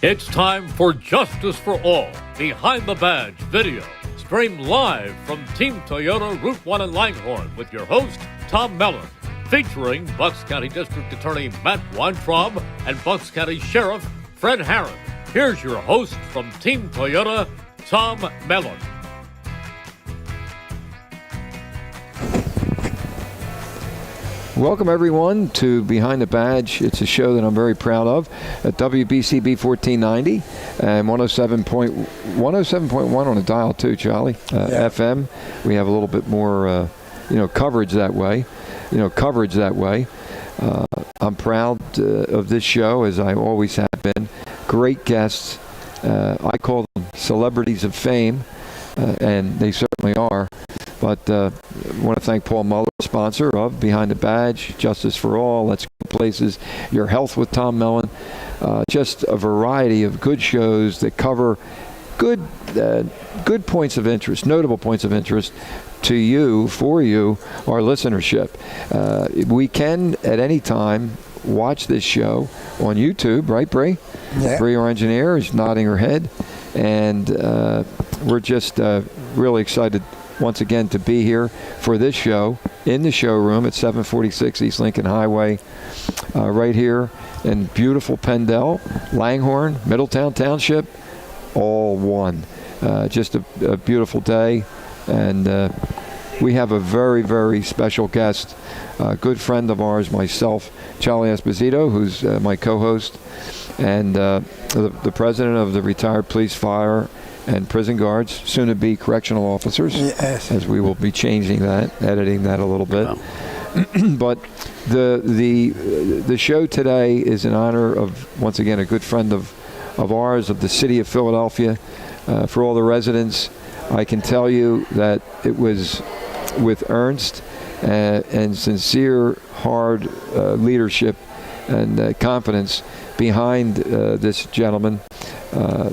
It's time for Justice for All, Behind the Badge video, streamed live from Team Toyota Route 1 in Langhorne with your host, Tom Mellon, featuring Bucks County District Attorney Matt Weintraub and Bucks County Sheriff Fred Herron. Here's your host from Team Toyota, Tom Mellon. Welcome, everyone, to Behind the Badge. It's a show that I'm very proud of at WBCB 1490 and 107.1 on the dial, too, Charlie. FM. We have a little bit more, coverage that way. I'm proud of this show, as I always have been. Great guests. I call them celebrities of fame, and they certainly are. But I want to thank Paul Mellon, sponsor of Behind the Badge, Justice for All, Let's Go Places, Your Health with Tom Mellon. Just a variety of good shows that cover good points of interest, notable points of interest to you, for you, our listenership. We can, at any time, watch this show on YouTube, right, Bree? Yeah. Bree, our engineer, is nodding her head. And we're just really excited once again to be here for this show in the showroom at 746 East Lincoln Highway, right here in beautiful Pendel, Langhorne, Middletown Township, all one. Just a beautiful day, and we have a very, very special guest, a good friend of ours, myself, Charlie Esposito, who's my co-host, and the president of the Retired Police, Fire, and Prison Guards, soon to be correctional officers, yes, as we will be changing that, editing that a little bit. Wow. But the show today is in honor of, once again, a good friend of ours, of the city of Philadelphia. For all the residents, I can tell you that it was with earnest and sincere, hard leadership and confidence behind this gentleman,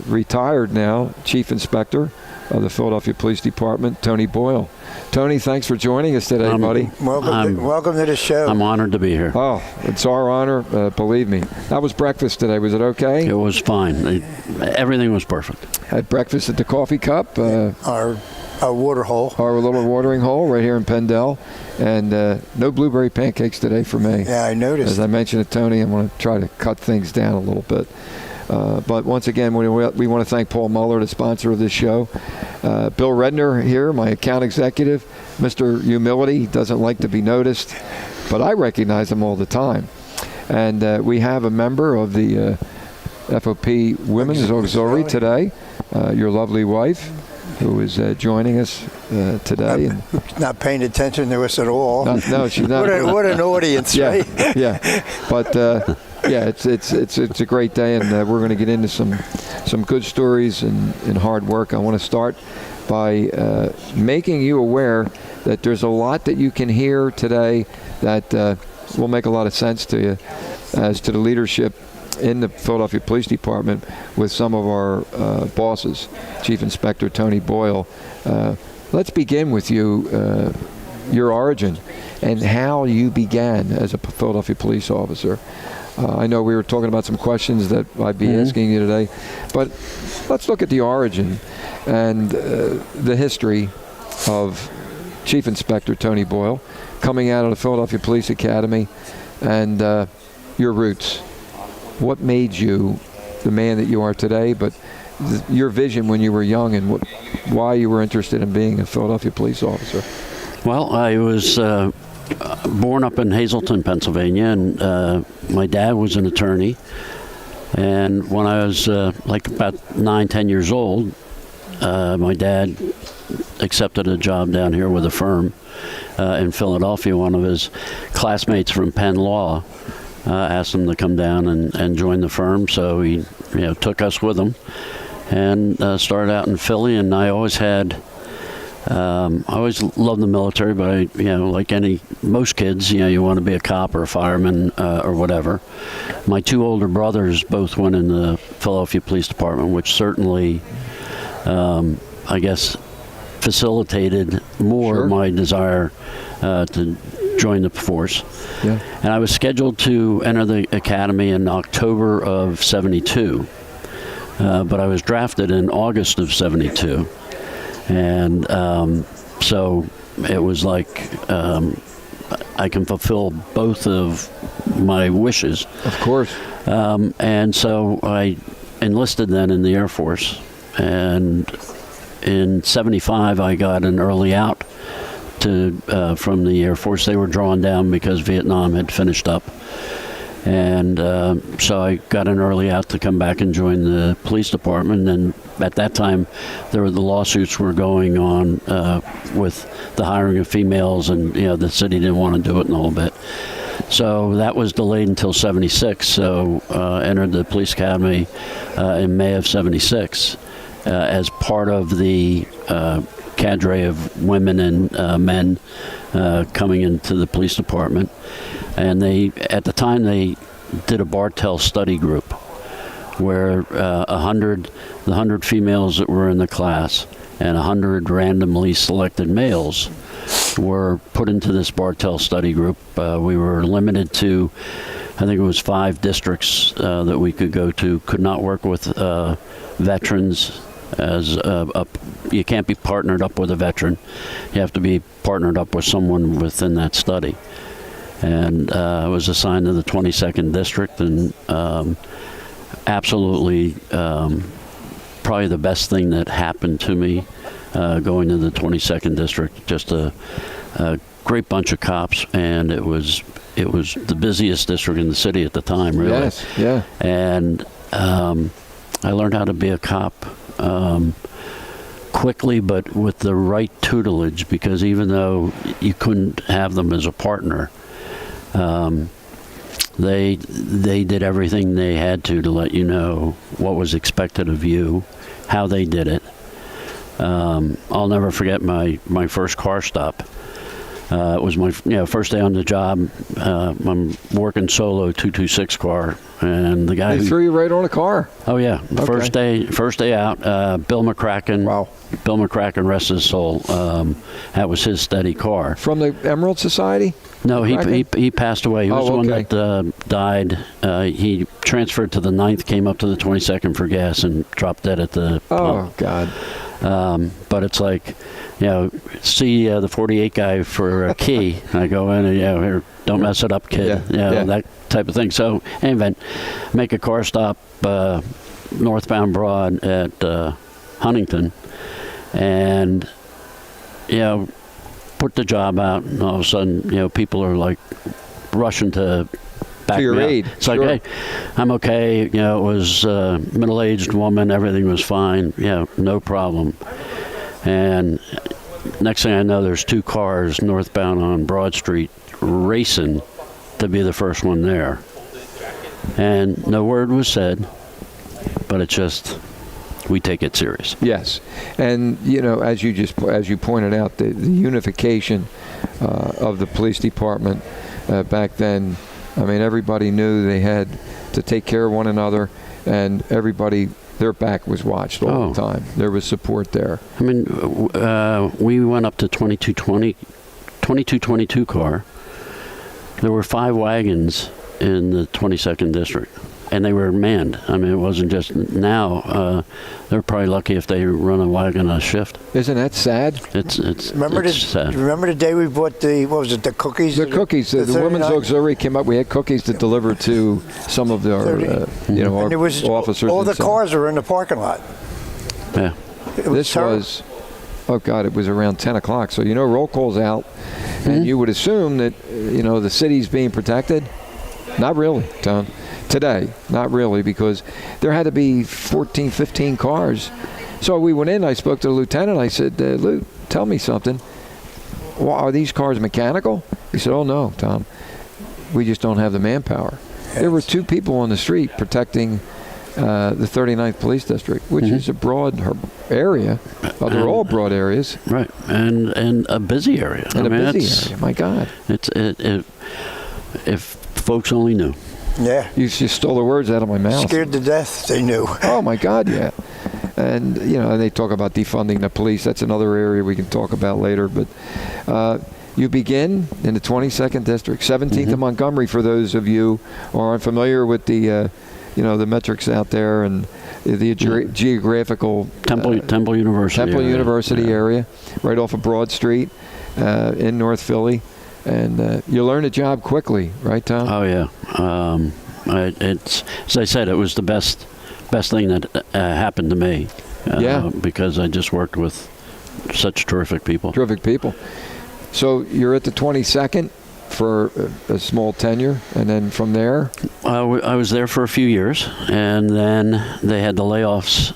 retired now, Chief Inspector of the Philadelphia Police Department, Tony Boyle. Tony, thanks for joining us today, buddy. Welcome to the show. I'm honored to be here. Oh, it's our honor, believe me. How was breakfast today? Was it okay? It was fine. Everything was perfect. Had breakfast at the Coffee Cup. Our water hole. Our little watering hole right here in Pendel. And no blueberry pancakes today for me. Yeah, I noticed. As I mentioned to Tony, I'm going to try to cut things down a little bit. But once again, we want to thank Paul Muller, the sponsor of this show. Bill Redner here, my account executive. Mr. Humility, doesn't like to be noticed, but I recognize him all the time. And we have a member of the FOP Women's Auxiliary today, your lovely wife, who is joining us today. Not paying attention to us at all. No, she's not. What an audience, yeah, right? Yeah, but yeah, it's a great day, and we're going to get into some good stories and hard work. I want to start by making you aware that there's a lot that you can hear today that will make a lot of sense to you as to the leadership in the Philadelphia Police Department with some of our bosses, Chief Inspector Tony Boyle. Let's begin with you, your origin and how you began as a Philadelphia police officer. I know we were talking about some questions that I'd be asking you today, but let's look at the origin and the history of Chief Inspector Tony Boyle coming out of the Philadelphia Police Academy and your roots. What made you the man that you are today, but your vision when you were young and why you were interested in being a Philadelphia police officer? Well, I was born up in Hazleton, Pennsylvania, and my dad was an attorney. And when I was about 9-10 years old, my dad accepted a job down here with a firm in Philadelphia. One of his classmates from Penn Law asked him to come down and join the firm, so he took us with him and started out in Philly. And I always had I always loved the military, but like most kids, you want to be a cop or a fireman or whatever. My two older brothers both went in the Philadelphia Police Department, which certainly, I guess, facilitated more my desire to join the force. Yeah. And I was scheduled to enter the academy in October of '72. but I was drafted in August of '72, and so it was like I can fulfill both of my wishes. Of course. And so I enlisted then in the Air Force, and in '75 I got an early out from the Air Force. They were drawn down because Vietnam had finished up, and so I got an early out to come back and join the police department. And at that time, the lawsuits were going on with the hiring of females, and the city didn't want to do it and the whole bit. So that was delayed until '76. So entered the police academy in May of '76 as part of the cadre of women and men coming into the police department. And at the time, they did a Bartell study group where the 100 females that were in the class and 100 randomly selected males were put into this Bartell study group. We were limited to, I think it was 5 districts that we could go to. Could not work with veterans. You can't be partnered up with a veteran. You have to be partnered up with someone within that study. And I was assigned to the 22nd district, and absolutely probably the best thing that happened to me going to the 22nd district. Just a great bunch of cops, and it was the busiest district in the city at the time, really. Yes, yeah. And I learned how to be a cop quickly, but with the right tutelage, because even though you couldn't have them as a partner, they did everything they had to let you know what was expected of you, how they did it. I'll never forget my first car stop. It was my first day on the job. I'm working solo 226 car, and the guy They threw you right on a car. Oh yeah, Okay. First day out. Bill McCracken. Wow. Bill McCracken, rest his soul. That was his steady car. From the Emerald Society? No, he passed away. He was the one okay. that died. He transferred to the 9th, came up to the 22nd for gas, and dropped dead at the Oh, God. but it's like, see the 48 guy for a key. I go in and, here, don't mess it up, kid. Yeah. That type of thing. So, anyway, make a car stop northbound Broad at Huntington, and, put the job out, and all of a sudden, people are like rushing to back your me up. aid. It's Sure. like, hey, I'm okay. It was a middle-aged woman. Everything was fine. No problem. And next thing I know, there's 2 cars northbound on Broad Street racing to be the first one there. And no word was said, but it's just, we take it serious. Yes, and as you pointed out, the unification of the police department back then. I mean, everybody knew they had to take care of one another, and everybody, their back was watched all the time. There was support there. I mean, we went up to 2222 car. There were 5 wagons in the 22nd district, and they were manned. I mean, it wasn't just now. They're probably lucky if they run a wagon a shift. Isn't that sad? It's sad. Remember the day we bought the cookies? The cookies. The Women's 39? Auxiliary came up. We had cookies to deliver to some of our, And our there was officers. all the and so. cars were in the parking lot. Yeah. This was, it was around 10 o'clock. So, roll call's out, and you would assume that, the city's being protected. Not really, Tom. Today, not really, because there had to be 14, 15 cars. So we went in, I spoke to the lieutenant. I said, Lou, tell me something. Well, are these cars mechanical? He said, oh, no, Tom. We just don't have the manpower. Yes. There were 2 people on the street protecting the 39th Police District, which is a broad area. Well, they're all broad areas. Right, and a busy area. And a busy area, my God. If folks only knew. Yeah. You just stole the words out of my mouth. Scared to death, they knew. Oh, my God, yeah. And, they talk about defunding the police. That's another area we can talk about later. But you begin in the 22nd District, 17th of Montgomery, for those of you who are unfamiliar with the the metrics out there and the geographical Temple University area, right off of Broad Street in North Philly. And you learn a job quickly, right, Tom? Oh, yeah. It's, as I said, it was the best thing that happened to me. Because I just worked with such terrific people. So you're at the 22nd for a small tenure, and then from there? I was there for a few years, and then they had the layoffs.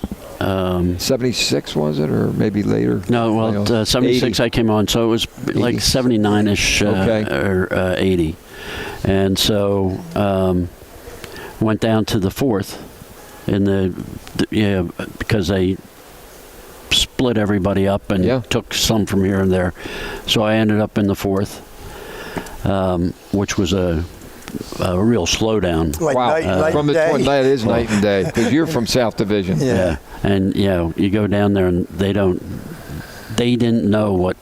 76 was it, or maybe later? No, well, 76 80. I came on, so it was 80. Like 79-ish or 80. And so went down to the 4th because they split everybody up and took some from here and there. So I ended up in the 4th, which was a real slowdown. Night from the day. That is night and day, because you're from South Division. Yeah. And you go down there and they didn't know what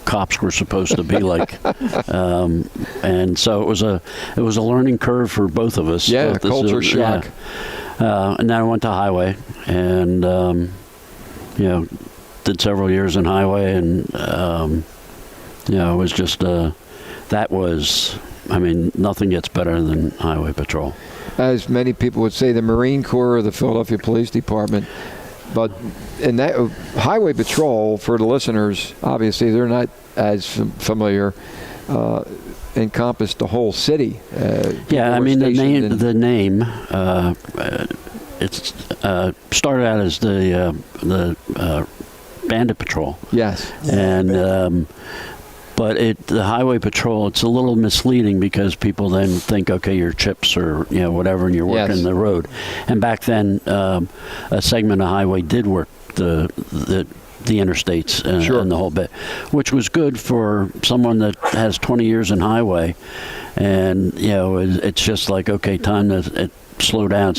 cops were supposed to be like, and so it was a learning curve for both of us. Yeah, culture shock. And then I went to highway, and did several years in highway, and it was just nothing gets better than highway patrol. As many people would say, the Marine Corps or the Philadelphia Police Department. But in that highway patrol, for the listeners, obviously they're not as familiar, encompassed the whole city. The name it's started out as the bandit patrol. Yes. And but the highway patrol, it's a little misleading because people then think, okay, you're chips or whatever, and you're working the road. And back then, a segment of highway did work the interstates and the whole bit, which was good for someone that has 20 years in highway. And it's just like, okay, time to slow down.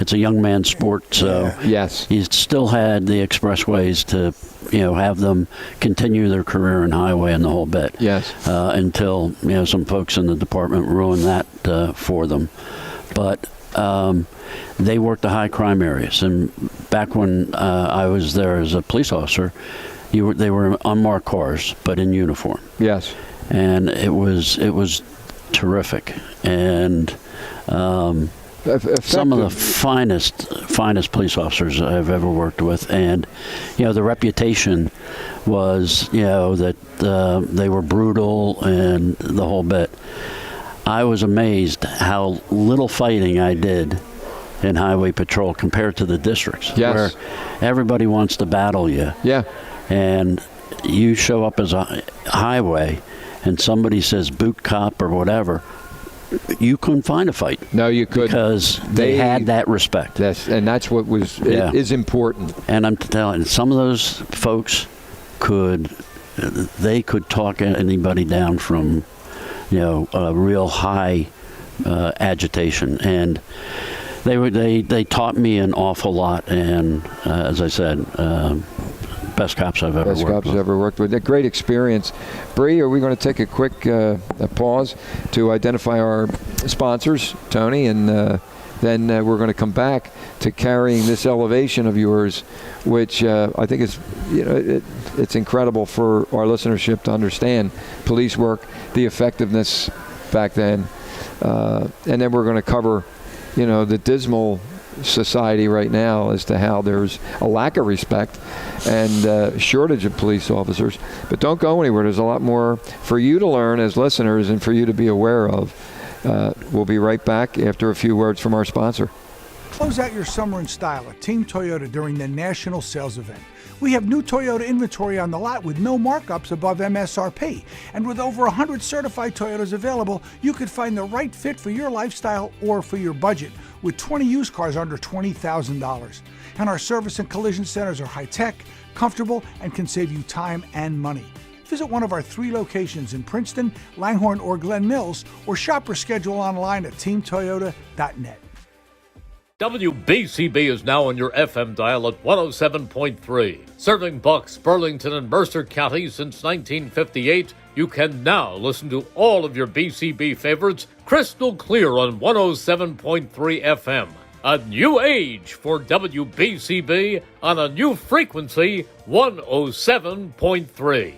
It's a young man's sport. So you still had the expressways to have them continue their career in highway and the whole bit. Yes. Until some folks in the department ruined that for them. But they worked the high crime areas, and back when I was there as a police officer, they were unmarked cars but in uniform. Yes. And it was terrific, and some of the finest police officers I've ever worked with, and the reputation was that they were brutal and the whole bit. I was amazed how little fighting I did in highway patrol compared to the districts, where everybody wants to battle you. Yeah. And you show up as a highway, and somebody says boot cop or whatever. You couldn't find a fight. No, you couldn't. Because they had that respect. That's what is important. And I'm telling you, some of those folks could talk anybody down from, a real high agitation. And they taught me an awful lot. And as I said, best cops I've ever worked with. A great experience. Bree, are we going to take a quick pause to identify our sponsors, Tony, and then we're going to come back to carrying this elevation of yours, which I think is, it's incredible for our listenership to understand police work, the effectiveness back then, and then we're going to cover, the dismal society right now as to how there's a lack of respect and shortage of police officers. But don't go anywhere. There's a lot more for you to learn as listeners and for you to be aware of. We'll be right back after a few words from our sponsor. Close out your summer in style at Team Toyota during the National Sales Event. We have new Toyota inventory on the lot with no markups above MSRP. And with over 100 certified Toyotas available, you could find the right fit for your lifestyle or for your budget, with 20 used cars under $20,000. And our service and collision centers are high-tech, comfortable, and can save you time and money. Visit one of our 3 locations in Princeton, Langhorne, or Glen Mills, or shop or schedule online at teamtoyota.net. WBCB is now on your FM dial at 107.3. Serving Bucks, Burlington, and Mercer counties since 1958, you can now listen to all of your BCB favorites crystal clear on 107.3 FM. a new age for WBCB on a new frequency, 107.3.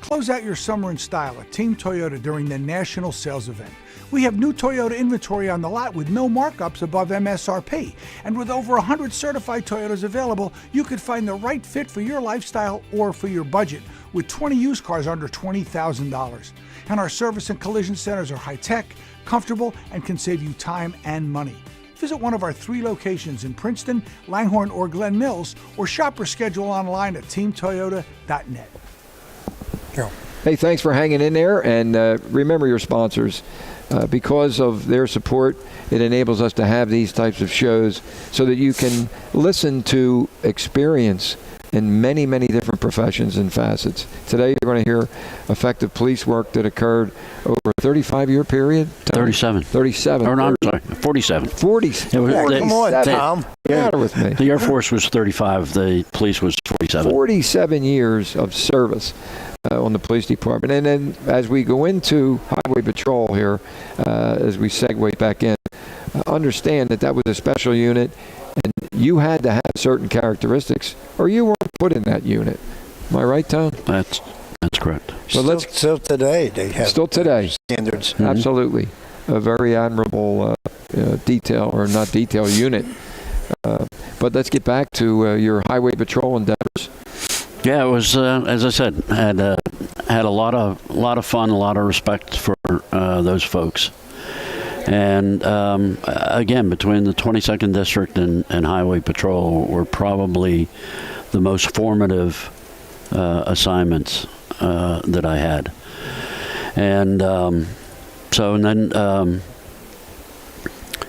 Close out your summer in style at Team Toyota during the national sales event. We have new Toyota inventory on the lot with no markups above MSRP. And with over 100 certified Toyotas available, you could find the right fit for your lifestyle or for your budget with 20 used cars under $20,000. And our service and collision centers are high-tech, comfortable, and can save you time and money. Visit one of our 3 locations in Princeton, Langhorne, or Glen Mills, or shop or schedule online at teamtoyota.net. Hey, thanks for hanging in there, and remember your sponsors. Because of their support, it enables us to have these types of shows so that you can listen to experience in many, many different professions and facets. Today, you're going to hear effective police work that occurred over a 35-year period. 37. 37. Or no, I'm sorry, 47. 40. Come on, Tom. What's the matter with me? The Air Force was 35. The police was 47. 47 years of service on the police department. And then as we go into highway patrol here, as we segue back in, understand that was a special unit, and you had to have certain characteristics or you weren't put in that unit. Am I right, Tom? That's correct. But Still today, they have still today standards. Mm-hmm. Absolutely. A very admirable detail, or not detail, unit. But let's get back to your highway patrol endeavors. Yeah, it was as I said, had a lot of fun, a lot of respect for those folks, and again, between the 22nd District and Highway Patrol were probably the most formative assignments that I had, and then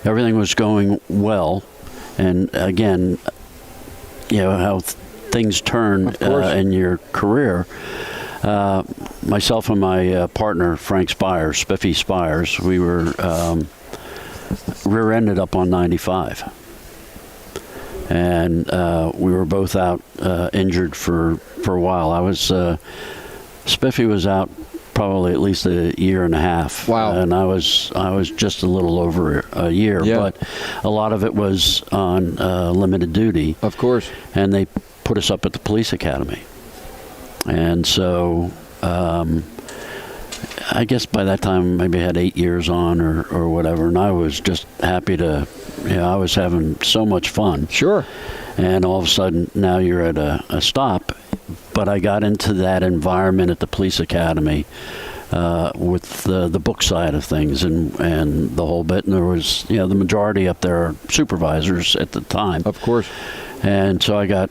everything was going well, and again, you know how things turn in your career. Myself and my partner, Frank Spires, Spiffy Spires, we were rear-ended up on 95. And we were both out injured for a while. Spiffy was out probably at least a year and a half. Wow. And I was just a little over a year. Yeah. But a lot of it was on limited duty. Of course. And they put us up at the police academy, and so I guess by that time maybe I had 8 years on or whatever, and I was just happy to, I was having so much fun. Sure. And all of a sudden now you're at a stop, but I got into that environment at the police academy with the book side of things and the whole bit, and there was the majority up there are supervisors at the time. Of course. And so I got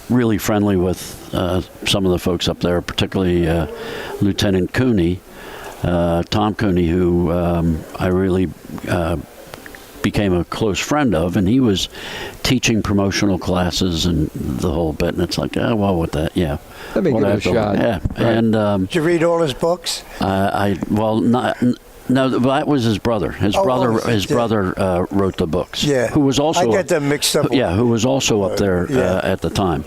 really friendly with some of the folks up there, particularly Lieutenant Cooney, Tom Cooney, who I really became a close friend of, and he was teaching promotional classes and the whole bit, and it's like, well, with that, yeah. Let me give it a shot. Yeah. Right. And did you read all his books? No, that was his brother. His brother wrote the books. Yeah. Who was also I get them mixed up. Yeah, who was also up there at the time.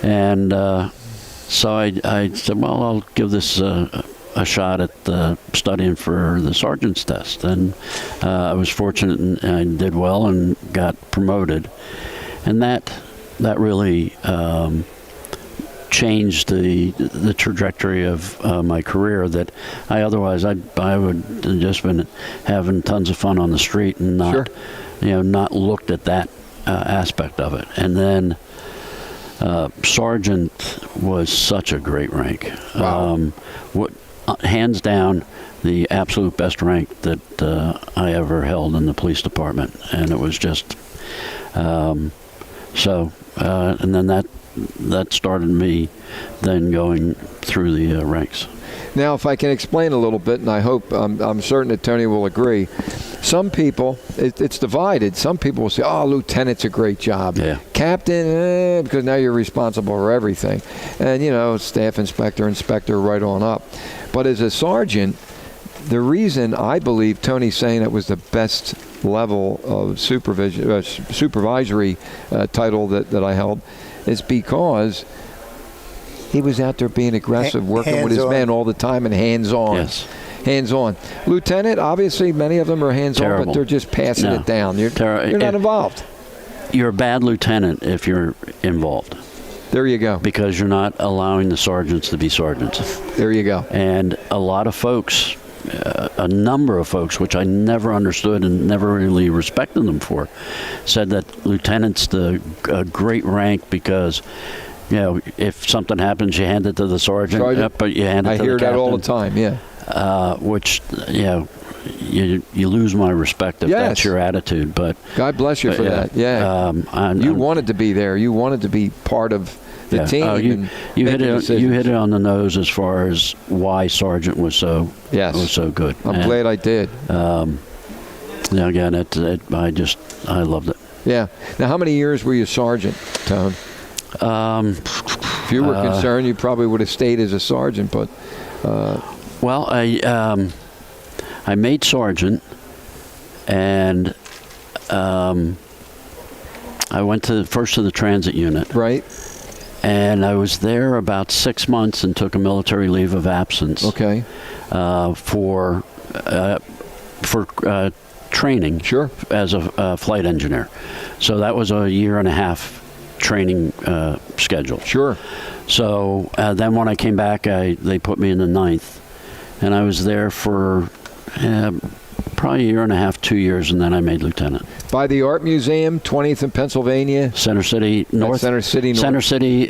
And so I said, well, I'll give this a shot at studying for the sergeant's test. And I was fortunate and I did well and got promoted. And that really changed the trajectory of my career, that I otherwise I would have just been having tons of fun on the street and not not looked at that aspect of it. And then sergeant was such a great rank. Wow. Hands down the absolute best rank that I ever held in the police department, and it was just and then that started me then going through the ranks. Now, if I can explain a little bit, and I hope, I'm certain that Tony will agree, some people, it's divided. Some people will say, oh, lieutenant's a great job. Yeah. Captain, because now you're responsible for everything. And, staff inspector, right on up. But as a sergeant, the reason I believe Tony's saying it was the best level of supervisory title that I held is because he was out there being aggressive, working with his men all the time and hands-on. Yes. hands-on. Lieutenant, obviously, many of them are hands-on, Terrible. but they're just passing it down. You're not involved. You're a bad lieutenant if you're involved. There you go. Because you're not allowing the sergeants to be sergeants. There you go. And a lot of folks, a number of folks, which I never understood and never really respected them for, said that lieutenant's a great rank because, if something happens, you hand it to the sergeant. But you hand it to the captain. I hear that all the time, yeah. Which, you lose my respect if that's your attitude. But God bless you for that. Yeah. You wanted to be there. You wanted to be part of the team. You hit it on the nose as far as why Sergeant was so good. I'm glad I did. Again, I loved it. Yeah. Now, how many years were you sergeant, Tone? If you were concerned, you probably would have stayed as a sergeant, but. Well, I made sergeant, and I went first to the transit unit. Right. And I was there about 6 months and took a military leave of absence. Okay. For training. Sure. As a flight engineer. So that was a 1.5 year training schedule. Sure. So then when I came back, they put me in the 9th. And I was there for probably 1.5 years, 2 years, and then I made lieutenant. By the Art Museum, 20th in Pennsylvania. Center City North. Center City North. Center City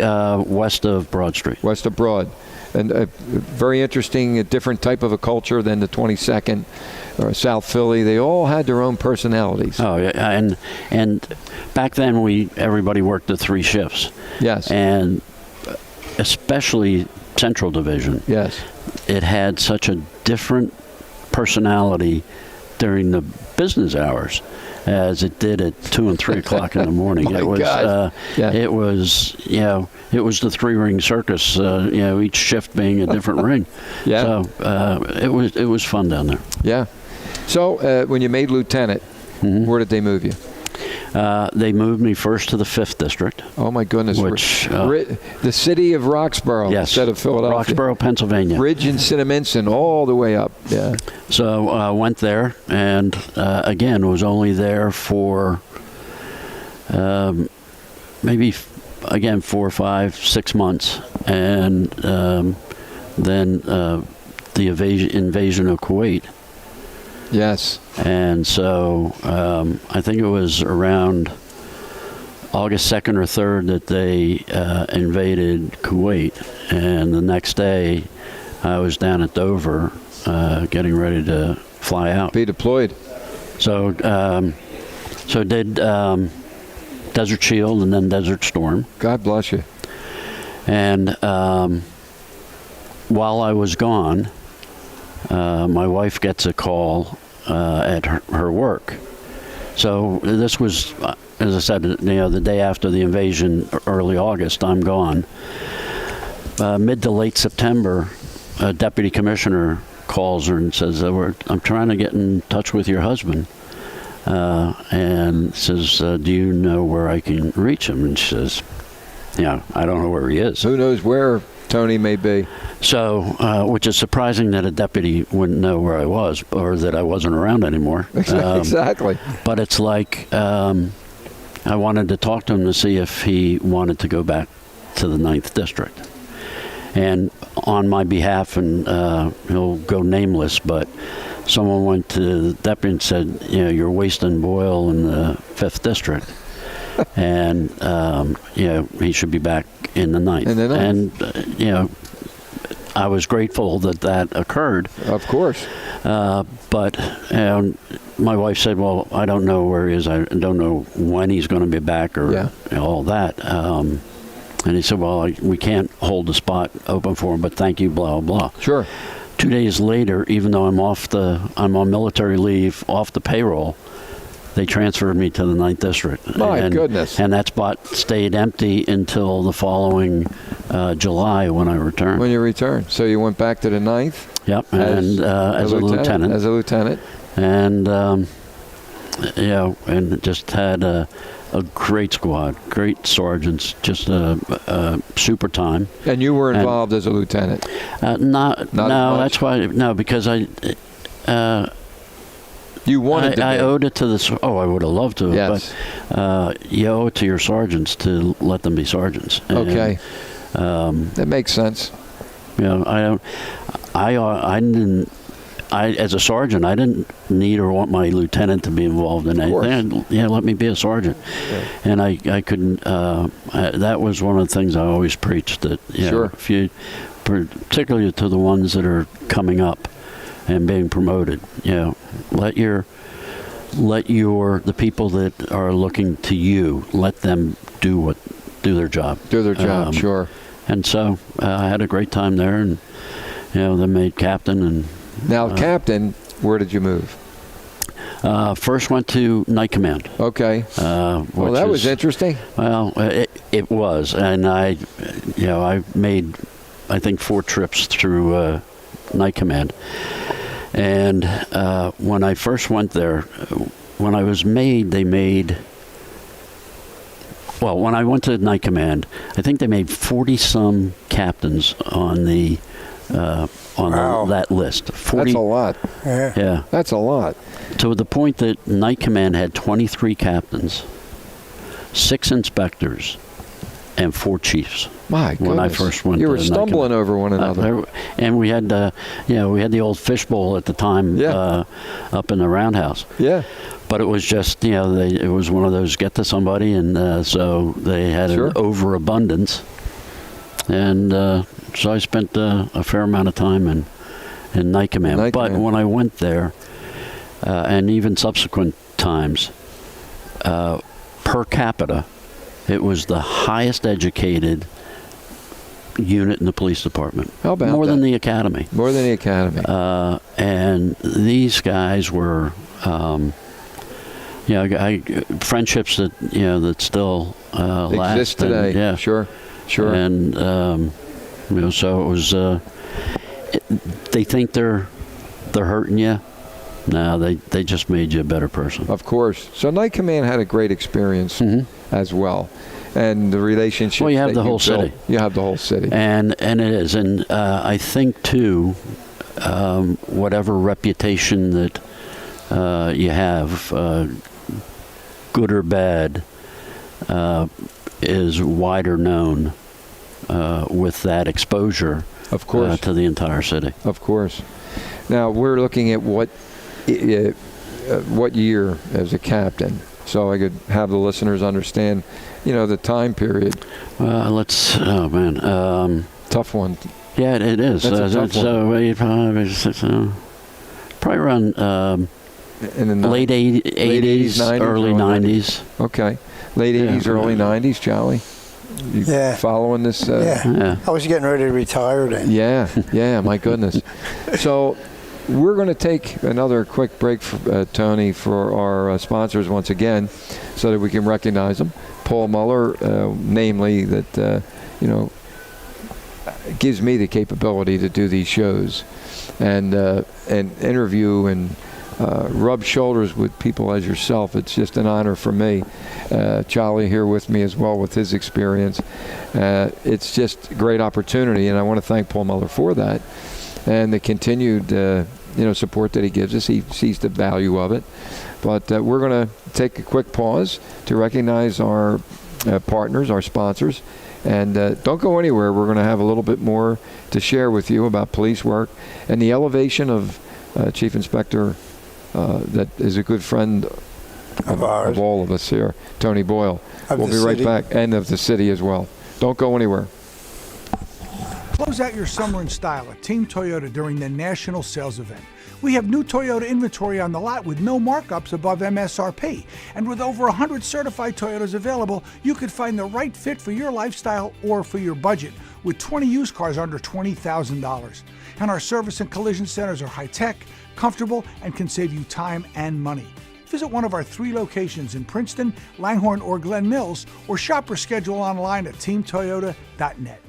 west of Broad Street. West of Broad. And very interesting, a different type of a culture than the 22nd or South Philly. They all had their own personalities. Oh, yeah. And back then, everybody worked the 3 shifts. Yes. And especially Central Division. Yes. It had such a different personality during the business hours as it did at 2 and 3 o'clock in the morning. It was it was the 3-ring circus, each shift being a different ring. Yeah. So it was fun down there. Yeah. So when you made lieutenant, where did they move you? They moved me first to the 5th District. Oh, my goodness. Which, the city of Roxborough instead of Philadelphia. Roxborough, Pennsylvania. Ridge and Cinnaminson all the way up. Yeah. So I went there and, again, was only there for maybe, 4, 5, 6 months. And then the invasion of Kuwait. Yes. And so I think it was around August 2nd or 3rd that they invaded Kuwait. And the next day I was down at Dover getting ready to fly out. Be deployed. So did Desert Shield and then Desert Storm. God bless you. And while I was gone, my wife gets a call at her work. So this was, as I said, the day after the invasion, early August. I'm gone. Mid to late September, a deputy commissioner calls her and says, "I'm trying to get in touch with your husband," and says, "Do you know where I can reach him?" And she says, "I don't know where he is." Who knows where Tony may be. So, which is surprising that a deputy wouldn't know where I was or that I wasn't around anymore. Exactly. But it's like I wanted to talk to him to see if he wanted to go back to the 9th District. And on my behalf, and he'll go nameless, but someone went to the deputy and said, "You're wasting Boyle in the 5th District." And he should be back in the 9th. And I was grateful that occurred. Of course. But my wife said, "Well, I don't know where he is. I don't know when he's going to be back or all that." And he said, "Well, we can't hold the spot open for him, but thank you, blah blah." Sure. 2 days later, even though I'm on military leave, off the payroll, they transferred me to the 9th District. My goodness. And that spot stayed empty until the following July when I returned. When you returned. So you went back to the 9th? Yep, as a lieutenant. As a lieutenant. And, and just had a great squad, great sergeants, just a super time. And you were involved as a lieutenant? No, that's why. No, because you wanted to. I owed it to the. Oh, I would have loved to. Yes. But you owe it to your sergeants to let them be sergeants. Okay. That makes sense. You know, I didn't. As a sergeant, I didn't need or want my lieutenant to be involved in anything. Yeah, let me be a sergeant. Yeah. And I couldn't. That was one of the things I always preached. That if you, particularly to the ones that are coming up and being promoted, let the people that are looking to you, let them do their job. Do their job, sure. And so I had a great time there, and then made captain. And now, captain, where did you move? First went to night command. Okay. Well, that was interesting. Well, it was, and I made, I think, 4 trips through night command. And when I first went there, when I was made, when I went to night command, I think they made 40-some captains on that list. 40, that's a lot. Yeah. That's a lot. To the point that night command had 23 captains, 6 inspectors, and 4 chiefs. My goodness. When I first went, you were stumbling over one another. And we had, we had the old fishbowl at the time up in the roundhouse. Yeah. But it was just, it was one of those get to somebody, and so they had an overabundance. And so I spent a fair amount of time in night command. When I went there, and even subsequent times, per capita, it was the highest educated unit in the police department. How about more that? Than the academy? More than the academy. And these guys were, friendships that still last. Exist today. Yeah, sure. And so it was. They think they're hurting you. No, they just made you a better person. Of course. So night command had a great experience as well, and the relationship. Well, you have the whole city. You have the whole city, and it is, and I think too, whatever reputation that you have, good or bad, is wider known with that exposure. Of course, to the entire city. Of course. Now we're looking at what year as a captain, so I could have the listeners understand, the time period. Oh man, tough one. Yeah, it is. That's a tough one. Probably around in the late 80s, 90s, early 90s. Okay, late 80s, early 90s, Charlie. You following this? I was getting ready to retire then. Yeah, my goodness. So we're going to take another quick break, Tony, for our sponsors once again, so that we can recognize them. Paul Muller, namely, that gives me the capability to do these shows and interview and rub shoulders with people as yourself. It's just an honor for me. Charlie here with me as well with his experience. It's just a great opportunity, and I want to thank Paul Muller for that and the continued support that he gives us. He sees the value of it. But we're going to take a quick pause to recognize our partners, our sponsors. And don't go anywhere. We're going to have a little bit more to share with you about police work and the elevation of Chief Inspector that is a good friend of all of us here, Tony Boyle. We'll be right back, and of the city as well. Don't go anywhere. Close out your summer in style at Team Toyota during the national sales event. We have new Toyota inventory on the lot with no markups above MSRP. And with over 100 certified Toyotas available, you could find the right fit for your lifestyle or for your budget, with 20 used cars under $20,000. And our service and collision centers are high-tech, comfortable, and can save you time and money. Visit one of our 3 locations in Princeton, Langhorne, or Glen Mills, or shop or schedule online at teamtoyota.net.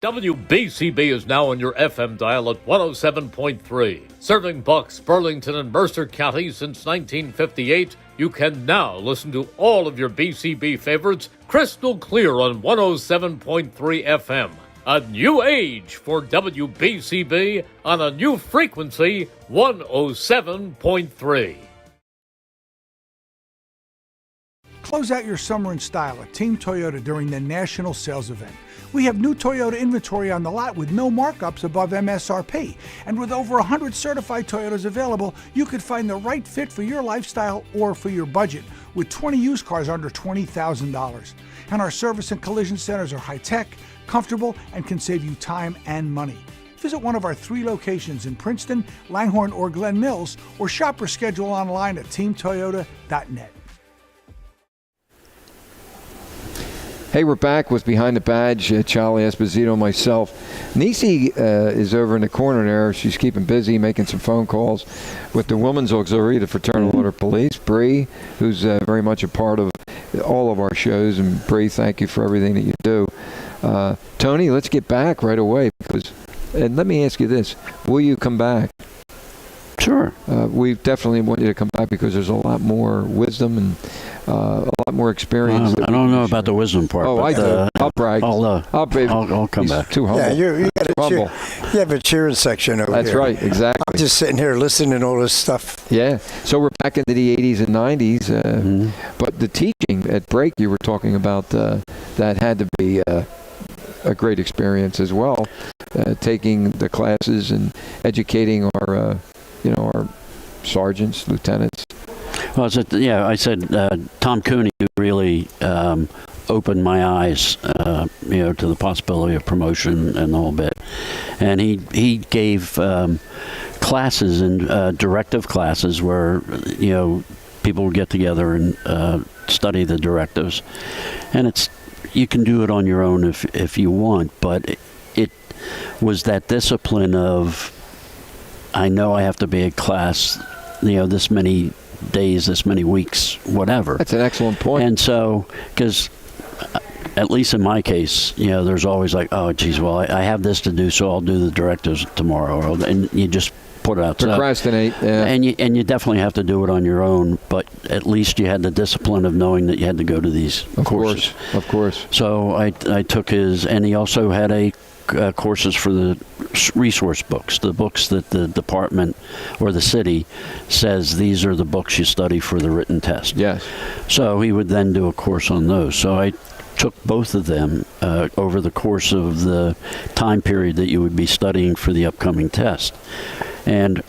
WBCB is now on your FM dial at 107.3. Serving Bucks, Burlington, and Mercer counties since 1958, You can now listen to all of your BCB favorites crystal clear on 107.3 FM. A new age for WBCB on a new frequency, 107.3. Close out your summer in style at Team Toyota during the national sales event. We have new Toyota inventory on the lot with no markups above MSRP. And with over 100 certified Toyotas available, you could find the right fit for your lifestyle or for your budget, with 20 used cars under $20,000. And our service and collision centers are high-tech, comfortable, and can save you time and money. Visit one of our 3 locations in Princeton, Langhorne, or Glen Mills, or shop or schedule online at teamtoyota.net. Hey, we're back with Behind the Badge, Charlie Esposito, myself. Nisi is over in the corner there. She's keeping busy, making some phone calls with the Women's Auxiliary, the Fraternal Order Police. Bree, who's very much a part of all of our shows. And Bree, thank you for everything that you do. Tony, let's get back right away. And let me ask you this. Will you come back? Sure. We definitely want you to come back because there's a lot more wisdom and a lot more experience. I don't know about the wisdom part. Oh, but, I do. I'll brag. I'll come back. Too humble. Yeah, you have a cheering section over That's here. Right, exactly. I'm just sitting here listening to all this stuff. Yeah. So we're back into the 80s and 90s. But the teaching at break you were talking about, that had to be a great experience as well. Taking the classes and educating our sergeants, lieutenants. Well, I said Tom Cooney really opened my eyes, to the possibility of promotion and the whole bit. And he gave classes and directive classes where, people would get together and study the directives. And you can do it on your own if you want, but it was that discipline of, I know I have to be at class, this many days, this many weeks, whatever. That's an excellent point. And so, because at least in my case, there's always like, oh, geez, well, I have this to do, so I'll do the directives tomorrow. And you just put it out. Procrastinate. Yeah. And you definitely have to do it on your own, but at least you had the discipline of knowing that you had to go to these courses. Of course. So I took his, and he also had courses for the resource books, the books that the department or the city says these are the books you study for the written test. Yes. So he would then do a course on those. So I took both of them over the course of the time period that you would be studying for the upcoming test. And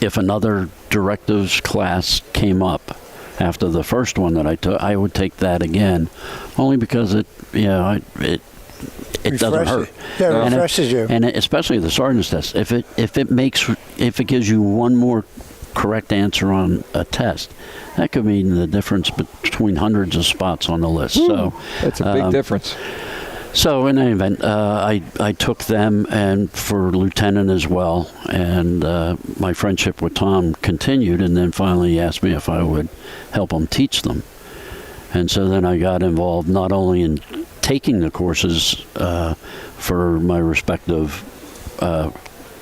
if another directives class came up after the first one that I took, I would take that again, only because it doesn't hurt. Yeah, it refreshes you. And especially the sergeant's test. If it gives you one more correct answer on a test, that could mean the difference between hundreds of spots on the list. So that's a big difference. So in any event, I took them, and for lieutenant as well, and my friendship with Tom continued, and then finally he asked me if I would help him teach them. And so then I got involved not only in taking the courses for my respective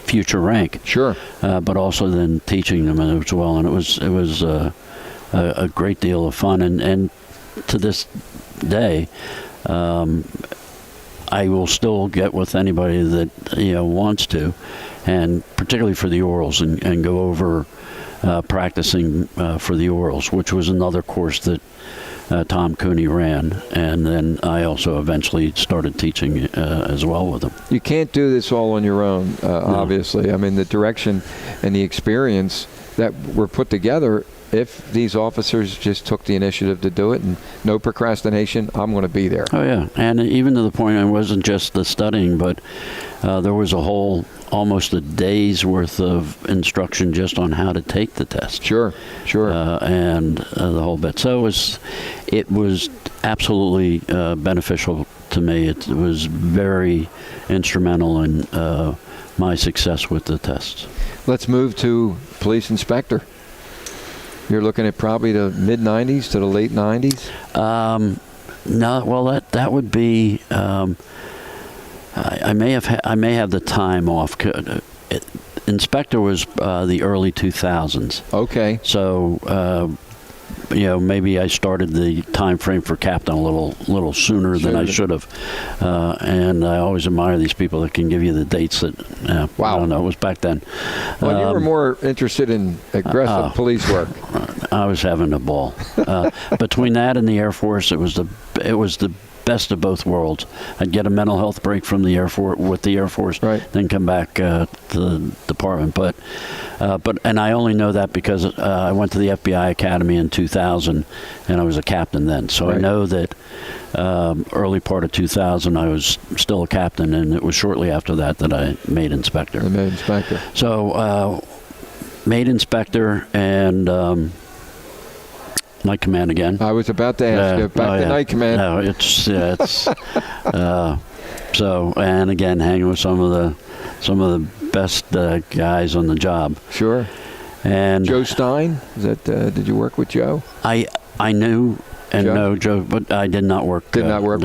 future rank, sure, but also then teaching them as well, and it was a great deal of fun, and to this day, I will still get with anybody that wants to, and particularly for the orals, and go over practicing for the orals, which was another course that Tom Cooney ran, and then I also eventually started teaching as well with him. You can't do this all on your own, obviously. I mean, the direction and the experience that were put together, if these officers just took the initiative to do it and no procrastination, I'm going to be there. Oh, yeah. And even to the point, it wasn't just the studying, but there was almost a day's worth of instruction just on how to take the test. Sure. And the whole bit. So it was absolutely beneficial to me. It was very instrumental in my success with the tests. Let's move to police inspector. You're looking at probably the mid-'90s to the late '90s? No, well, that would be. I may have the time off. Inspector was the early 2000s. Okay. So maybe I started the time frame for captain a little sooner than I should have. And I always admire these people that can give you the dates that, wow. I don't know, it was back then. Well, you were more interested in aggressive police work. I was having a ball. Between that and the Air Force, it was the best of both worlds. I'd get a mental health break from the Air Force with the Air Force, right. Then come back to the department. But I only know that because I went to the FBI Academy in 2000, and I was a captain then. So right. I know that early part of 2000, I was still a captain, and it was shortly after that I made inspector. You made inspector. So made inspector and. Night command again. I was about to ask you. Back to night command. No, it's so, and again, hanging with some of the best guys on the job. Sure. And Joe Stein, did you work with Joe? I knew and know Joe, but I did not work. Did not work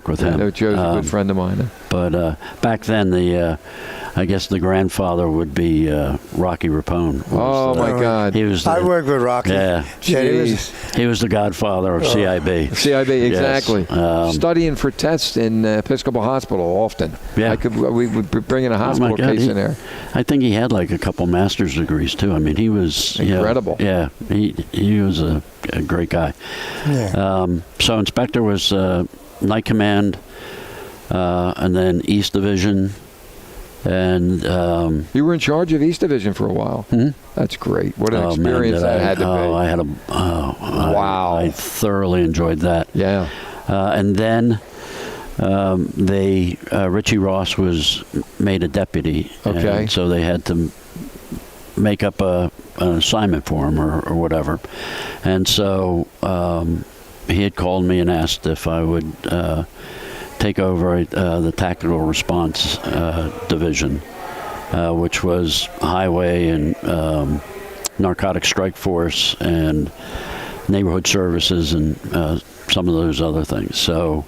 with him. I know Joe's a good friend of mine. But back then, I guess the grandfather would be Rocky Rapone. Oh my God! He was. I worked with Rocky. Yeah, he was the godfather of CIB. CIB, exactly. Yes. Studying for tests in Episcopal Hospital often. Yeah, we would bring in a hospital case in there. I think he had like a couple master's degrees too. I mean, he was incredible. He was a great guy. Yeah. So inspector was night command, and then East Division. And you were in charge of East Division for a while. Mm-hmm. That's great. What an experience that had to be. I had wow. I thoroughly enjoyed that. Yeah. And then Richie Ross was made a deputy. Okay. And so they had to make up an assignment for him or whatever. And so he had called me and asked if I would take over the tactical response division, which was highway and narcotic strike force and neighborhood services and some of those other things. So,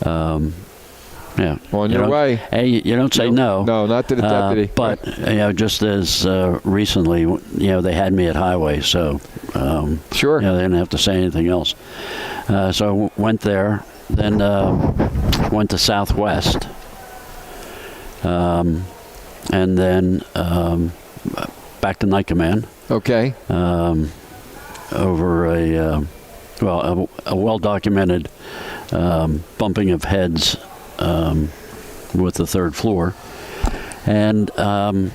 yeah. On your way. Hey, you don't say no. No, not to the deputy. But just as recently, they had me at highway, so sure. They didn't have to say anything else. So I went there. Then went to Southwest, and then back to night command. Okay. Over a well-documented bumping of heads with the third floor, and then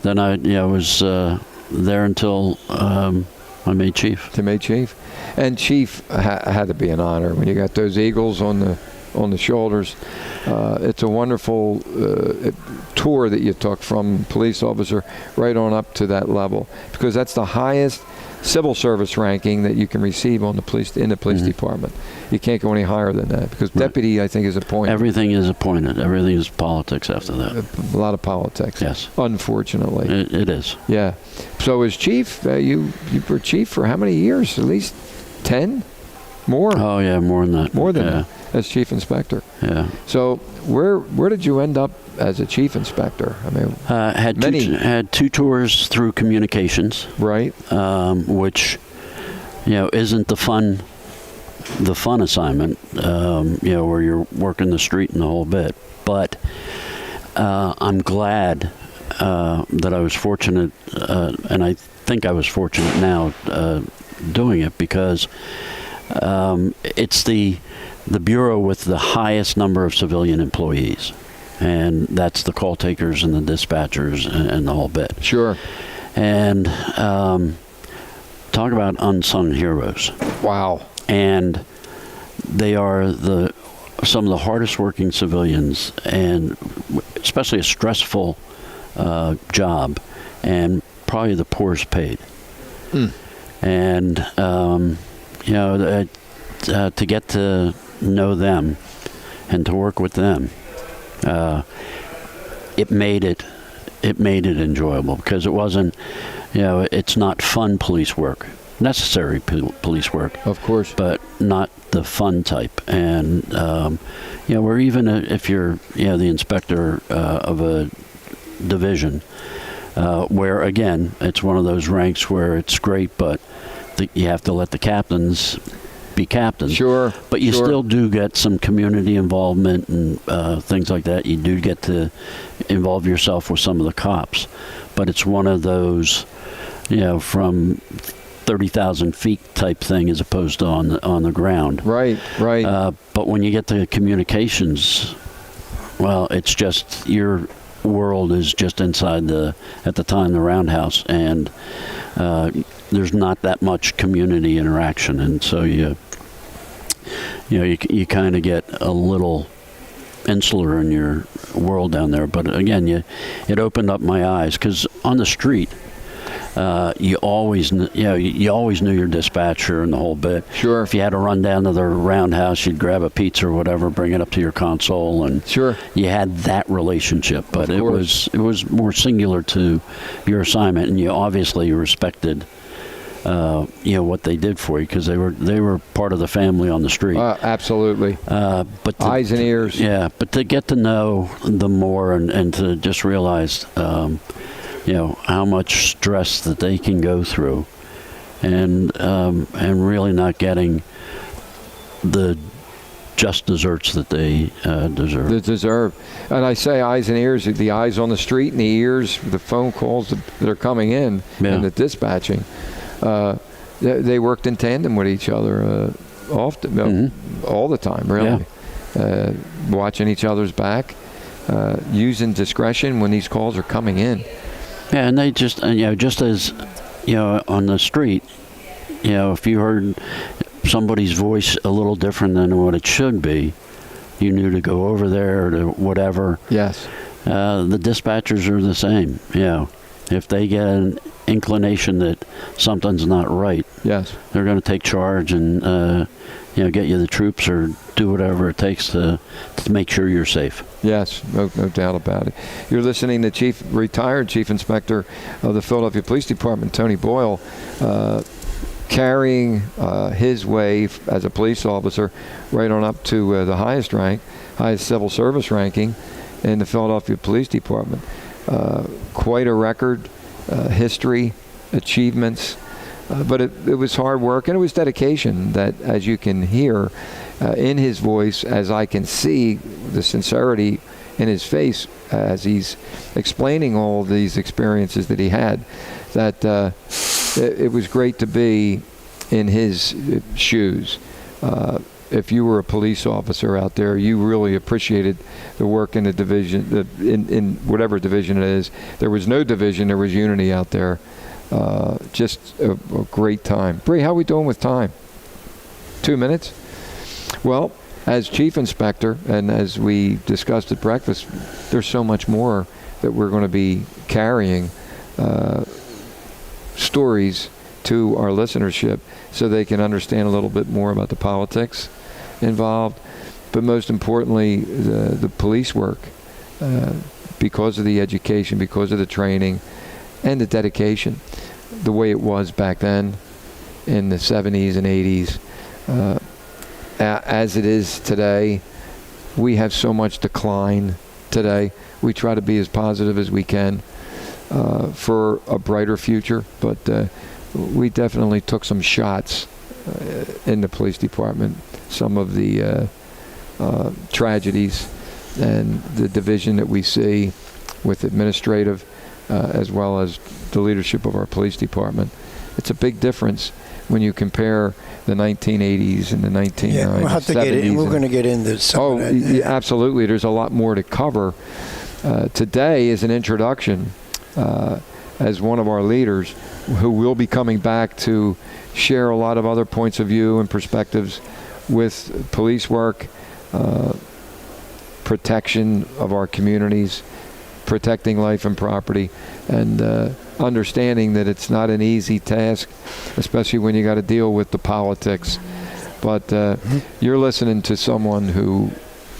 I was there until I made chief. To made chief. And chief had to be an honor when you got those eagles on the shoulders. It's a wonderful tour that you took from police officer right on up to that level, because that's the highest civil service ranking that you can receive in the police mm-hmm. department. You can't go any higher than that, because deputy, I think, is appointed. Everything is appointed. Everything is politics after that. A lot of politics. Yes. Unfortunately. It is. Yeah. So as chief, you were chief for how many years? At least 10? More? Oh, yeah, more than that. More than that, as chief inspector. Yeah. So where did you end up as a chief inspector? I mean, had two tours through communications. Right. Which, isn't the fun assignment, where you're working the street and the whole bit. But I'm glad that I was fortunate, and I think I was fortunate now doing it, because it's the bureau with the highest number of civilian employees, and that's the call takers and the dispatchers and the whole bit. Sure. And talk about unsung heroes. Wow. And they are some of the hardest working civilians, and especially a stressful job, and probably the poorest paid. Mm. And to get to know them and to work with them, it made it enjoyable, because it wasn't, it's not fun police work. Necessary police work, of course, but not the fun type. And where even if you're the inspector of a division, where again it's one of those ranks where it's great, but you have to let the captains be captains. Sure. But you sure. still do get some community involvement and things like that. You do get to involve yourself with some of the cops. But it's one of those, from 30,000 feet type thing as opposed to on the ground. Right. But when you get to communications, well, it's just your world is just inside at the time, the roundhouse, and there's not that much community interaction, and so you kind of get a little insular in your world down there. But again, it opened up my eyes, because on the street, you always knew your dispatcher and the whole bit. Sure. If you had to run down to the roundhouse, you'd grab a pizza or whatever, bring it up to your console, and sure, you had that relationship. But it was more singular to your assignment, and you obviously respected what they did for you, because they were part of the family on the street. Absolutely. But eyes and ears. Yeah, but to get to know them more and to just realize, how much stress that they can go through, and really not getting the just desserts that they deserve. And I say eyes and ears, the eyes on the street and the ears, the phone calls that are coming in, and the dispatching. They worked in tandem with each other often, all the time, really. Yeah. Watching each other's back, using discretion when these calls are coming in. Yeah, and they just as on the street, if you heard somebody's voice a little different than what it should be, you knew to go over there or to whatever. Yes. The dispatchers are the same. If they get an inclination that something's not right, yes, they're going to take charge and get you the troops or do whatever it takes to make sure you're safe. Yes, no doubt about it. You're listening to retired Chief Inspector of the Philadelphia Police Department, Tony Boyle, carrying his way as a police officer right on up to the highest civil service ranking in the Philadelphia Police Department. Quite a record, history, achievements, but it was hard work, and it was dedication that, as you can hear in his voice, as I can see the sincerity in his face as he's explaining all these experiences that he had, that it was great to be in his shoes. If you were a police officer out there, you really appreciated the work in the division, in whatever division it is. There was no division, there was unity out there. Just a great time. Bree, how are we doing with time? 2 minutes? Well, as Chief Inspector, and as we discussed at breakfast, there's so much more that we're going to be carrying stories to our listenership so they can understand a little bit more about the politics involved, but most importantly, the police work, because of the education, because of the training, and the dedication, the way it was back then in the 70s and 80s. As it is today, we have so much decline today. We try to be as positive as we can for a brighter future, but we definitely took some shots in the police department. Some of the tragedies and the division that we see with administrative as well as the leadership of our police department. It's a big difference when you compare the 1980s and the 1990s. Yeah, we'll have to get in. We're going to get into some of that. Yeah, absolutely. There's a lot more to cover. Today is an introduction as one of our leaders who will be coming back to share a lot of other points of view and perspectives with police work, protection of our communities, protecting life and property, and understanding that it's not an easy task, especially when you got to deal with the politics. But you're listening to someone who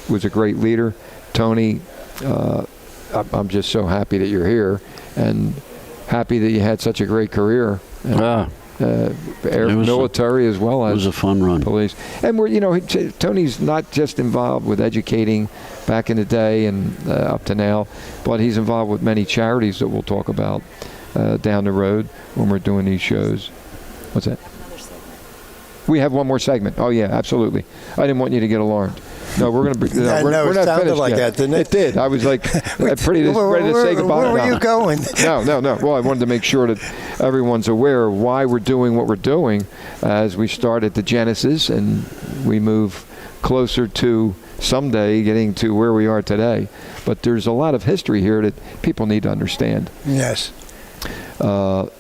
was a great leader. Tony, I'm just so happy that you're here and happy that you had such a great career. Military as well as it was a fun run. Police. And Tony's not just involved with educating back in the day and up to now, but he's involved with many charities that we'll talk about down the road when we're doing these shows. What's that? We have one more segment. Oh, yeah, absolutely. I didn't want you to get alarmed. No, we're going to. We're it not sounded finished like yet. that, didn't it? It did. I was like ready to say goodbye. Where were you going? No. Well, I wanted to make sure that everyone's aware of why we're doing what we're doing as we start at the genesis and we move closer to someday getting to where we are today. But there's a lot of history here that people need to understand. Yes. And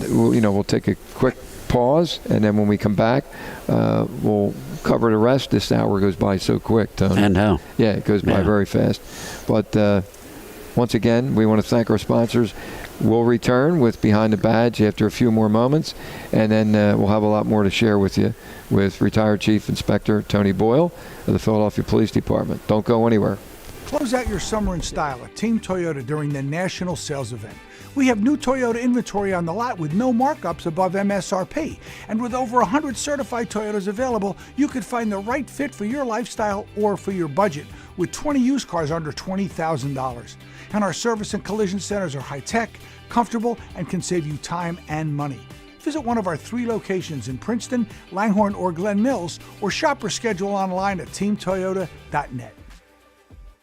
we'll take a quick pause, and then when we come back, we'll cover the rest. This hour goes by so quick, Tony. And how? Yeah, it goes by very fast. But once again, we want to thank our sponsors. We'll return with Behind the Badge after a few more moments, and then we'll have a lot more to share with you with retired Chief Inspector Tony Boyle of the Philadelphia Police Department. Don't go anywhere. Close out your summer in style at Team Toyota during the national sales event. We have new Toyota inventory on the lot with no markups above MSRP. And with over 100 certified Toyotas available, you could find the right fit for your lifestyle or for your budget, with 20 used cars under $20,000. And our service and collision centers are high-tech, comfortable, and can save you time and money. Visit one of our 3 locations in Princeton, Langhorne, or Glen Mills, or shop or schedule online at teamtoyota.net.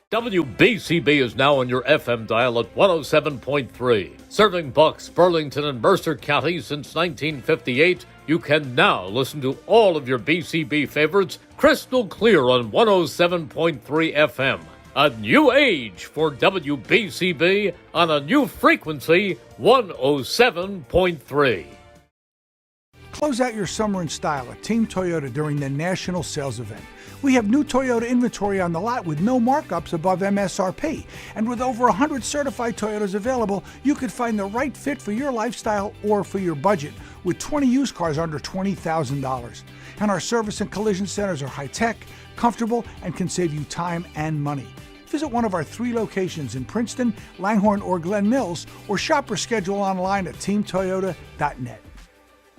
WBCB is now on your FM dial at 107.3. Serving Bucks, Burlington, and Mercer counties since 1958, you can now listen to all of your BCB favorites crystal clear on 107.3 FM. A new age for WBCB on a new frequency, 107.3. Close out your summer in style at Team Toyota during the national sales event. We have new Toyota inventory on the lot with no markups above MSRP. And with over 100 certified Toyotas available, you could find the right fit for your lifestyle or for your budget, with 20 used cars under $20,000. And our service and collision centers are high-tech, comfortable, and can save you time and money. Visit one of our 3 locations in Princeton, Langhorne, or Glen Mills, or shop or schedule online at teamtoyota.net.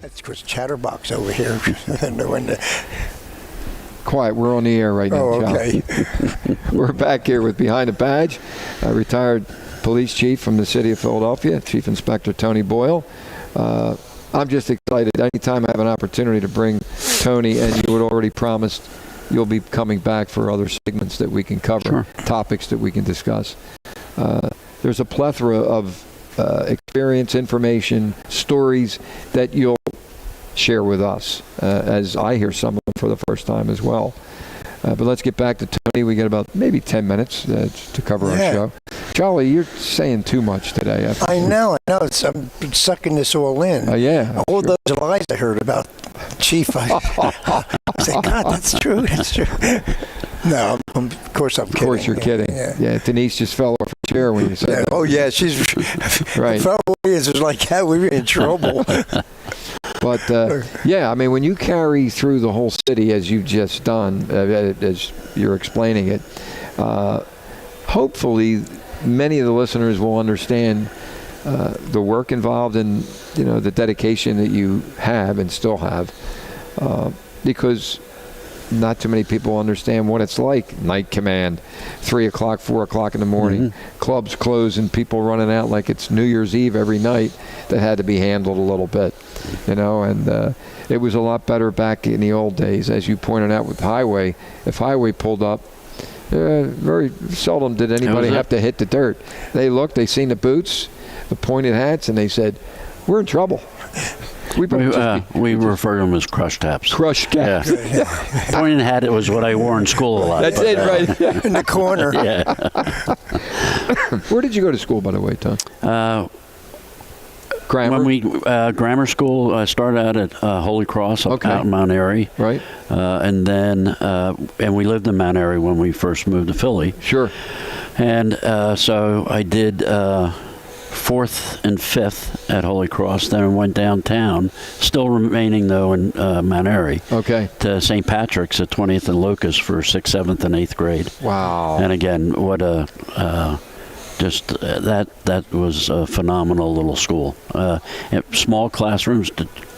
That's Chris Chatterbox over here. Quiet, we're on the air right now. Oh, okay. We're back here with Behind the Badge, retired police chief from the city of Philadelphia, Chief Inspector Tony Boyle. I'm just excited. Anytime I have an opportunity to bring Tony, and you had already promised you'll be coming back for other segments that we can cover, topics that we can discuss. There's a plethora of experience, information, stories that you'll share with us, as I hear some of them for the first time as well. But let's get back to Tony. We got about maybe 10 minutes to cover our show. Charlie, you're saying too much today. I know. I'm sucking this all in. Yeah. All those lies I heard about Chief. I said, God, that's true. That's true. No, of course I'm kidding. Of course you're kidding. Yeah, Denise just fell off her chair when you said that. Oh, yeah, she's right. If our audience was like that, we'd be in trouble. But, I mean, when you carry through the whole city as you've just done, as you're explaining it, hopefully many of the listeners will understand the work involved in, the dedication that you have and still have, because not too many people understand what it's like. Night command, 3 o'clock, 4 o'clock in the morning, clubs close and people running out like it's New Year's Eve every night. That had to be handled a little bit, and it was a lot better back in the old days. As you pointed out with Highway, if Highway pulled up, very seldom did anybody have to hit the dirt. They looked, they seen the boots, the pointed hats, and they said, we're in trouble. We refer to them as crush taps. Crush taps. Yeah. Pointed hat, it was what I wore in school a lot. That's it, right? In the corner. Yeah. Where did you go to school, by the way, Tom? Grammar? Grammar school, I started out at Holy Cross out in Mount Airy. Right. And then, and we lived in Mount Airy when we first moved to Philly. Sure. And so I did 4th and 5th at Holy Cross, then went downtown, still remaining though in Mount Airy. Okay. To St. Patrick's at 20th and Locust for 6th, 7th, and 8th grade. Wow. And again, what a Just that was a phenomenal little school. Small classrooms,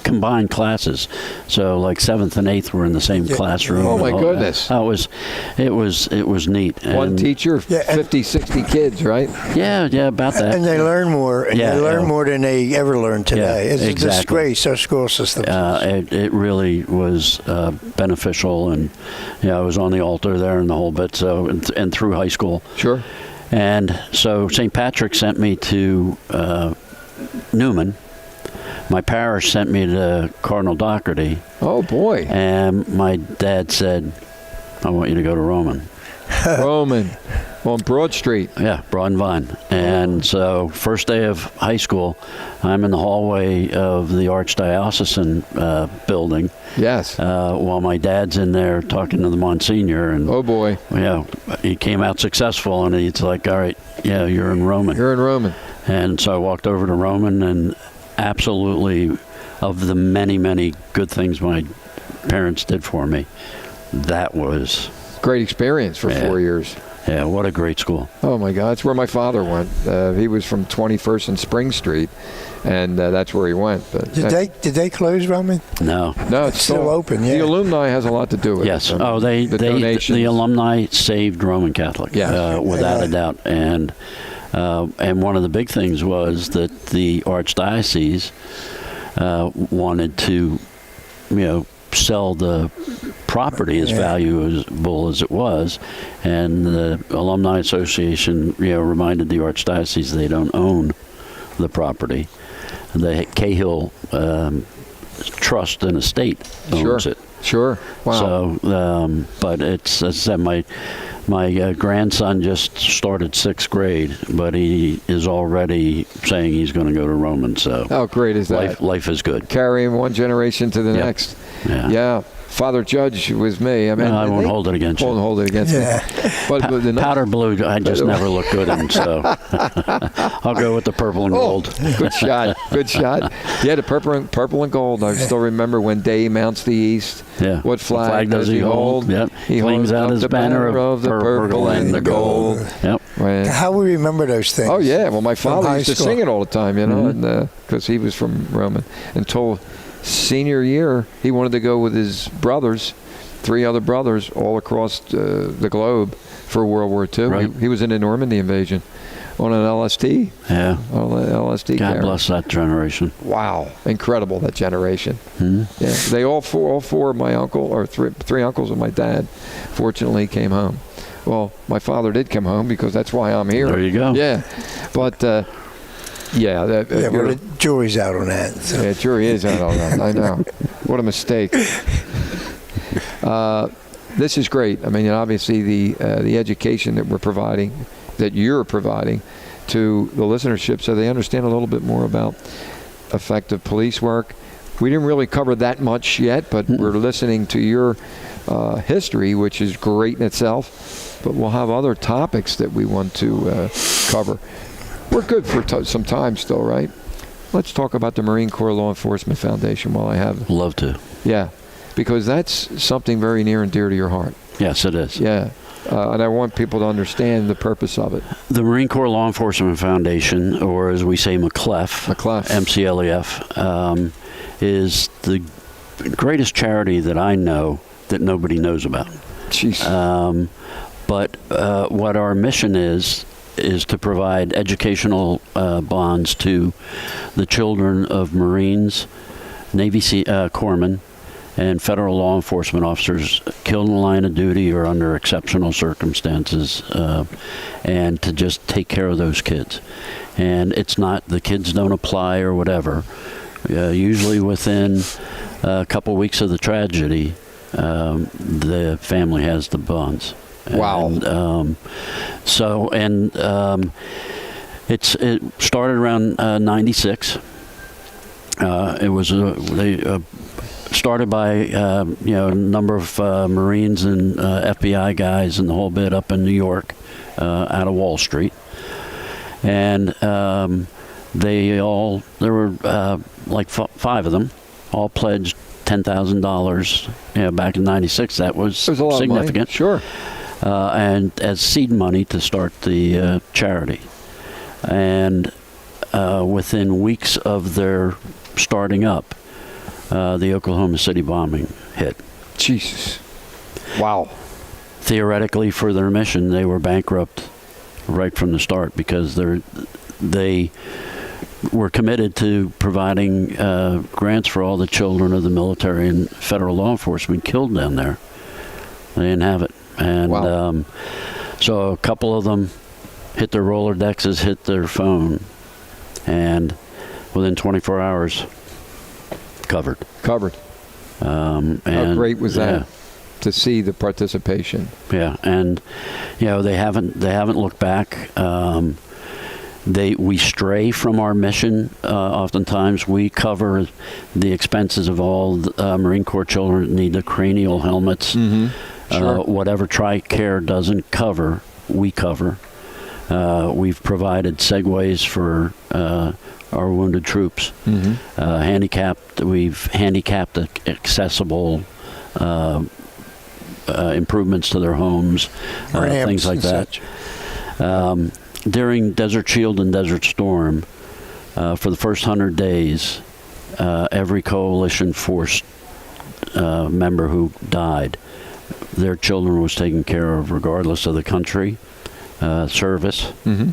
combined classes, so like 7th and 8th were in the same classroom. Oh my goodness! It was neat. One teacher, 50, 60 kids, right? Yeah, about that. And they learn more. And they learn more than they ever learned today. Yeah, it's exactly. a disgrace, our school system. It really was beneficial, and I was on the altar there and the whole bit. So and through high school. Sure. And so St. Patrick sent me to Newman. My parish sent me to Cardinal Doherty. Oh, boy. And my dad said, I want you to go to Roman. Roman. On Broad Street. Yeah, Broad and Vine. And so first day of high school, I'm in the hallway of the Archdiocesan building. Yes. While my dad's in there talking to the Monsignor. And, oh, boy. He came out successful, and he's like, all right, you're in Roman. You're in Roman. And so I walked over to Roman, and absolutely, of the many, many good things my parents did for me, that was great experience for 4 years. Yeah, what a great school. Oh my God, that's where my father went. He was from 21st and Spring Street, and that's where he went. But did they close Roman? No, it's still open. Yeah, the alumni has a lot to do with it. Yes. The alumni saved Roman Catholic. Without a doubt. And one of the big things was that the archdiocese wanted to, sell the property as valuable as it was, and the Alumni Association, reminded the archdiocese they don't own the property. The Cahill Trust and Estate owns it. Sure. Wow. So, but it's, as I said, my grandson just started 6th grade, but he is already saying he's going to go to Roman. So how great is that? Life is good. Carrying one generation to the next. Yeah. Father Judge was me. I mean, I won't hold it against you. Won't hold it against me. But powder blue, I just never look good in, so I'll go with the purple and gold. Good shot. Good shot. Yeah, the purple and gold. I still remember when day mounts the east. Yeah. What flag does he hold? Yep. He flings out his banner of the purple and the gold. Yep. How we remember those things. Oh, yeah. Well, my father used to sing it all the time, Mm-hmm. because he was from Roman. Until senior year, he wanted to go with his brothers, 3 other brothers, all across the globe for World War II. Right. He was in the Normandy invasion on an LSD. Yeah. On an LSD God carrier. bless that generation. Wow. Incredible, that generation. Mm-hmm. Yeah. They all four of my uncle, or three uncles of my dad, fortunately came home. Well, my father did come home because that's why I'm here. There you go. Yeah. But, well, the jury's out on that. So. Yeah, jury is out on that. I know. What a mistake. This is great. I mean, obviously the education that you're providing to the listenership, so they understand a little bit more about effective police work. We didn't really cover that much yet, but we're listening to your history, which is great in itself. But we'll have other topics that we want to cover. We're good for some time still, right? Let's talk about the Marine Corps Law Enforcement Foundation while I have. Love to. Yeah, because that's something very near and dear to your heart. Yes, it is. Yeah, and I want people to understand the purpose of it. The Marine Corps Law Enforcement Foundation, or as we say, MCLEF, MCLEF, is the greatest charity that I know that nobody knows about. Jeez. But what our mission is to provide educational bonds to the children of Marines, Navy corpsmen, and federal law enforcement officers killed in the line of duty or under exceptional circumstances, and to just take care of those kids. And it's not, the kids don't apply or whatever. Usually within a couple weeks of the tragedy, the family has the bonds. Wow. And, it started around 96. It was started by a number of Marines and FBI guys and the whole bit up in New York, out of Wall Street, and there were like 5 of them, all pledged $10,000. Back in '96, that was significant. Of money. Sure. And as seed money to start the charity. And within weeks of their starting up, the Oklahoma City bombing hit. Jesus. Wow. Theoretically, for their mission, they were bankrupt right from the start because they were committed to providing grants for all the children of the military and federal law enforcement killed down there. They didn't have it. And wow. So a couple of them hit their Rolodexes, hit their phone, and within 24 hours, covered. How great was that to see the participation? Yeah, and they haven't looked back. We stray from our mission. Oftentimes, we cover the expenses of all the, Marine Corps children that need the cranial helmets. Mm-hmm. Sure. Whatever TRICARE doesn't cover, we cover. We've provided segways for our wounded troops. Mm-hmm. We've handicapped accessible improvements to their homes, things like that. During Desert Shield and Desert Storm, for the first 100 days, every coalition force member who died, their children was taken care of regardless of the country, service. Mm-hmm.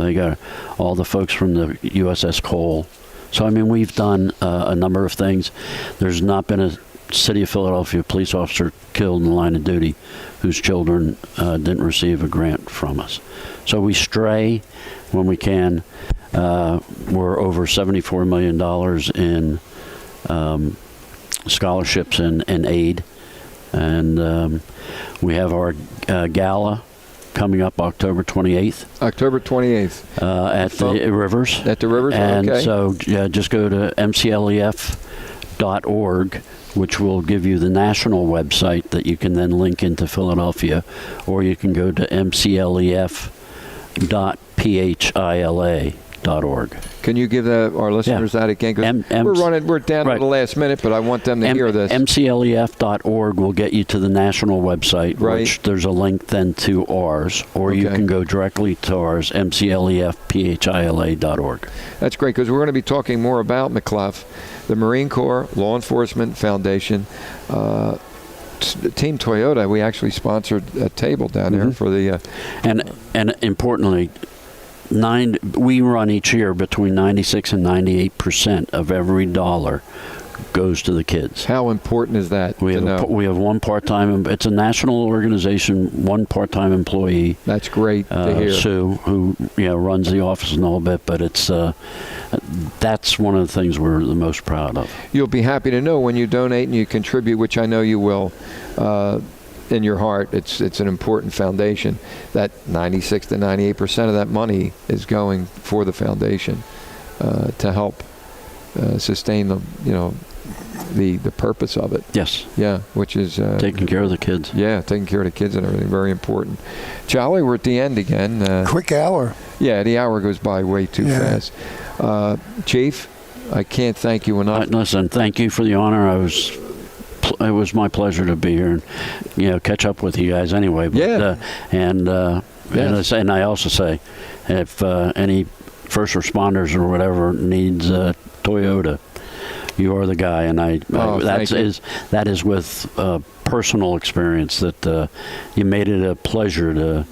They got all the folks from the USS Cole. So, I mean, we've done a number of things. There's not been a City of Philadelphia police officer killed in the line of duty whose children didn't receive a grant from us. So we stray when we can. We're over $74 million in scholarships and aid. And we have our gala coming up October 28th. October 28th. At the Rivers. At the Rivers, and okay. So just go to mclef.org, which will give you the national website that you can then link into Philadelphia, or you can go to mclef.phila.org. Can you give our listeners that again? 'Cause we're down to the last minute, but I want them to hear this. mclef.org will get you to the national website, right. Which there's a link then to ours, or you can go directly to ours, mclefphila.org. That's great, because we're going to be talking more about McClef, the Marine Corps Law Enforcement Foundation. Team Toyota, we actually sponsored a table down there for the... And importantly, we run each year between 96 and 98% of every dollar goes to the kids. How important is that? We have one part-time. It's a national organization. One part-time employee. That's great to hear. Sue, who runs the office and all bit, but it's that's one of the things we're the most proud of. You'll be happy to know when you donate and you contribute, which I know you will. In your heart, it's an important foundation. That 96 to 98% of that money is going for the foundation to help sustain the purpose of it. Yes. Yeah, which is taking care of the kids. Yeah, taking care of the kids and everything. Very important. Charlie, we're at the end again. Quick hour. Yeah, the hour goes by way too fast. Chief, I can't thank you enough. Listen, thank you for the honor. It was my pleasure to be here and catch up with you guys anyway. But, and I also say, if any first responders or whatever needs Toyota, you are the guy. And that is with personal experience that you made it a pleasure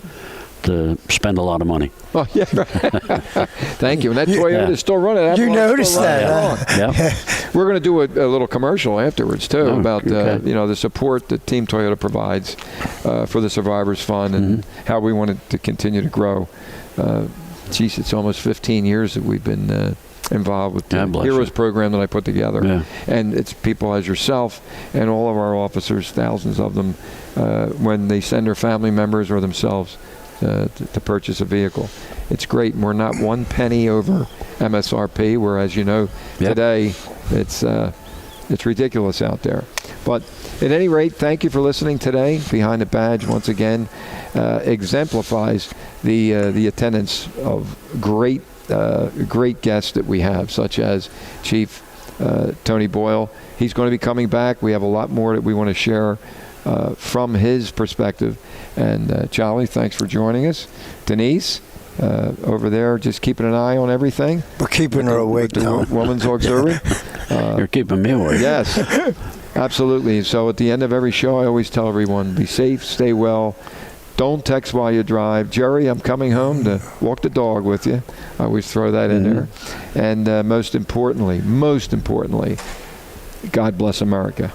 to spend a lot of money. Oh, yeah. Thank you. And that Toyota is still running. You noticed that. Yeah. We're going to do a little commercial afterwards, too, about the support that Team Toyota provides for the Survivors Fund and how we want it to continue to grow. It's almost 15 years that we've been involved with the Heroes program that I put together. Yeah. And it's people as yourself and all of our officers, thousands of them, when they send their family members or themselves to purchase a vehicle. It's great. And we're not one penny over MSRP, whereas today it's ridiculous out there. But at any rate, thank you for listening today. Behind the Badge, once again, exemplifies the attendance of great guests that we have, such as Chief Tony Boyle. He's going to be coming back. We have a lot more that we want to share from his perspective. And Charlie, thanks for joining us. Denise, over there, just keeping an eye on everything. We're keeping her awake, Tom. Women's Auxiliary. You're keeping me awake. Yes, absolutely. So at the end of every show, I always tell everyone, be safe, stay well. Don't text while you drive. Jerry, I'm coming home to walk the dog with you. I always throw that in there. And most importantly, God bless America.